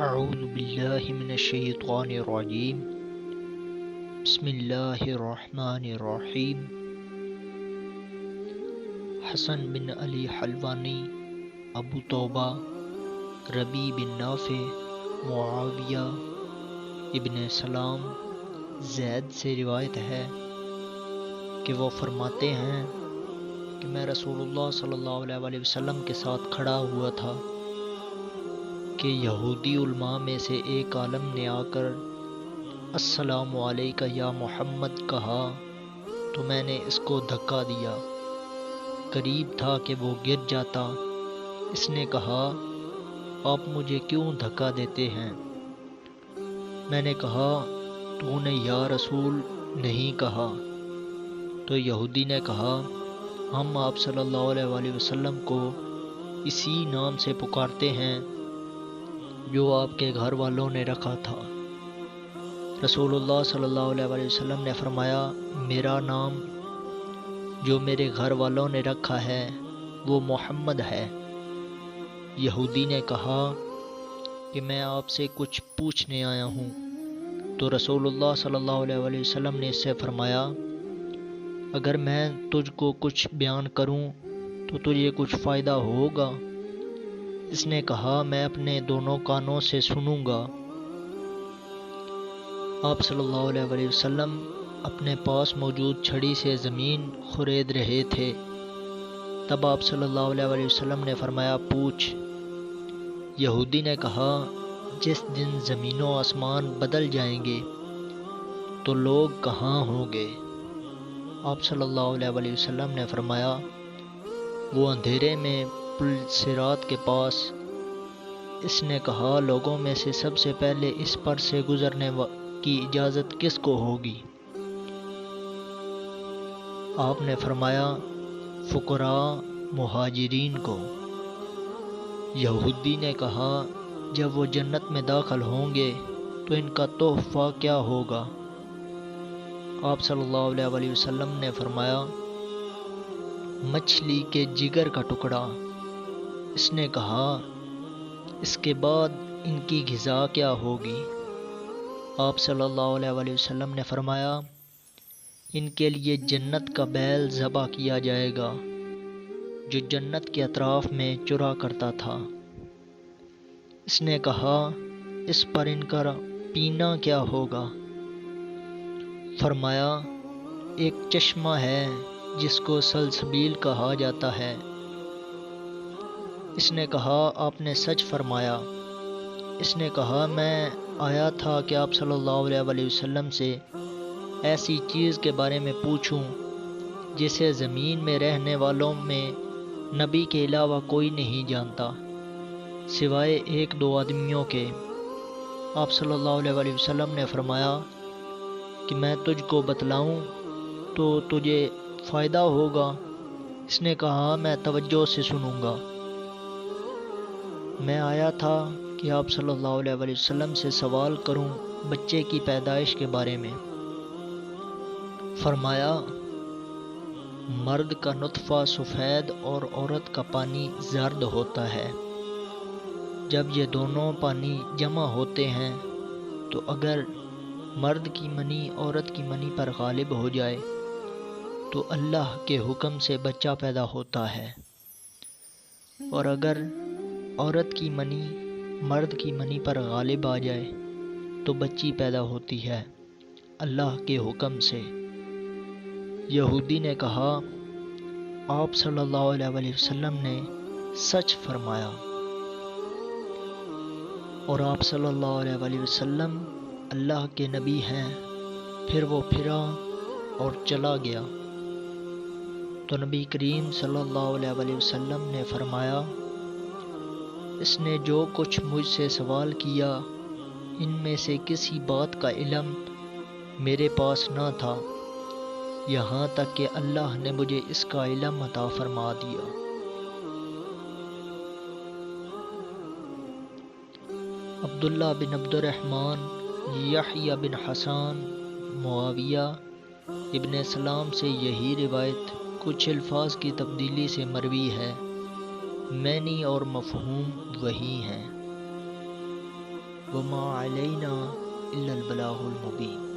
اعوذ باللہ من الشیطان الرجیم بسم اللہ الرحمن الرحیم۔ حسن بن علی حلوانی، ابو توبہ، ربیع بن نافع، معاویہ ابن سلام زید سے روایت ہے کہ وہ فرماتے ہیں کہ میں رسول اللہ صلی اللہ علیہ وسلم کے ساتھ کھڑا ہوا تھا کہ یہودی علماء میں سے ایک عالم نے آ کر السلام علیکہ یا محمد کہا تو میں نے اس کو دھکا دیا، قریب تھا کہ وہ گر جاتا۔ اس نے کہا آپ مجھے کیوں دھکا دیتے ہیں؟ میں نے کہا تو نے یا رسول نہیں کہا۔ تو یہودی نے کہا ہم آپ صلی اللہ علیہ وسلم کو اسی نام سے پکارتے ہیں جو آپ کے گھر والوں نے رکھا تھا۔ رسول اللہ صلی اللہ علیہ وسلم نے فرمایا میرا نام جو میرے گھر والوں نے رکھا ہے وہ محمد ہے۔ یہودی نے کہا کہ میں آپ سے کچھ پوچھنے آیا ہوں۔ تو رسول اللہ صلی اللہ علیہ وسلم نے اس سے فرمایا اگر میں تجھ کو کچھ بیان کروں تو تجھے کچھ فائدہ ہوگا؟ اس نے کہا میں اپنے دونوں کانوں سے سنوں گا۔ آپ صلی اللہ علیہ وسلم اپنے پاس موجود چھڑی سے زمین خورید رہے تھے۔ تب آپ صلی اللہ علیہ وسلم نے فرمایا پوچھ۔ یہودی نے کہا جس دن زمین و آسمان بدل جائیں گے تو لوگ کہاں ہوں گے؟ آپ صلی اللہ علیہ وسلم نے فرمایا وہ اندھیرے میں پل صراط کے پاس۔ اس نے کہا لوگوں میں سے سب سے پہلے اس پر سے گزرنے کی اجازت کس کو ہوگی؟ آپ نے فرمایا فقراء مہاجرین کو۔ یہودی نے کہا جب وہ جنت میں داخل ہوں گے تو ان کا تحفہ کیا ہوگا؟ آپ صلی اللہ علیہ وسلم نے فرمایا مچھلی کے جگر کا ٹکڑا۔ اس نے کہا اس کے بعد ان کی غذا کیا ہوگی؟ آپ صلی اللہ علیہ وسلم نے فرمایا ان کے لیے جنت کا بیل ذبح کیا جائے گا جو جنت کے اطراف میں چرا کرتا تھا۔ اس نے کہا اس پر ان کا پینا کیا ہوگا؟ فرمایا ایک چشمہ ہے جس کو سلسبیل کہا جاتا ہے۔ اس نے کہا آپ نے سچ فرمایا۔ اس نے کہا میں آیا تھا کہ آپ صلی اللہ علیہ وسلم سے ایسی چیز کے بارے میں پوچھوں جسے زمین میں رہنے والوں میں نبی کے علاوہ کوئی نہیں جانتا سوائے ایک دو آدمیوں کے۔ آپ صلی اللہ علیہ وسلم نے فرمایا کہ میں تجھ کو بتلاؤں تو تجھے فائدہ ہوگا؟ اس نے کہا میں توجہ سے سنوں گا۔ میں آیا تھا کہ آپ صلی اللہ علیہ وسلم سے سوال کروں بچے کی پیدائش کے بارے میں۔ فرمایا مرد کا نطفہ سفید اور عورت کا پانی زرد ہوتا ہے۔ جب یہ دونوں پانی جمع ہوتے ہیں تو اگر مرد کی منی عورت کی منی پر غالب ہو جائے تو اللہ کے حکم سے بچہ پیدا ہوتا ہے، اور اگر عورت کی منی مرد کی منی پر غالب آ جائے تو بچی پیدا ہوتی ہے اللہ کے حکم سے۔ یہودی نے کہا آپ صلی اللہ علیہ وسلم نے سچ فرمایا، اور آپ صلی اللہ علیہ وسلم اللہ کے نبی ہیں۔ پھر وہ پھرا اور چلا گیا تو نبی کریم صلی اللہ علیہ وسلم نے فرمایا اس نے جو کچھ مجھ سے سوال کیا ان میں سے کسی بات کا علم میرے پاس نہ تھا یہاں تک کہ اللہ نے مجھے اس کا علم عطا فرما دیا۔ عبداللہ بن عبد الرحمن، یحییٰ بن حسان، معاویہ ابن سلام سے یہی روایت کچھ الفاظ کی تبدیلی سے مروی ہے، معنی اور مفہوم وہی ہیں۔ وما علینا الا البلاغ المبین۔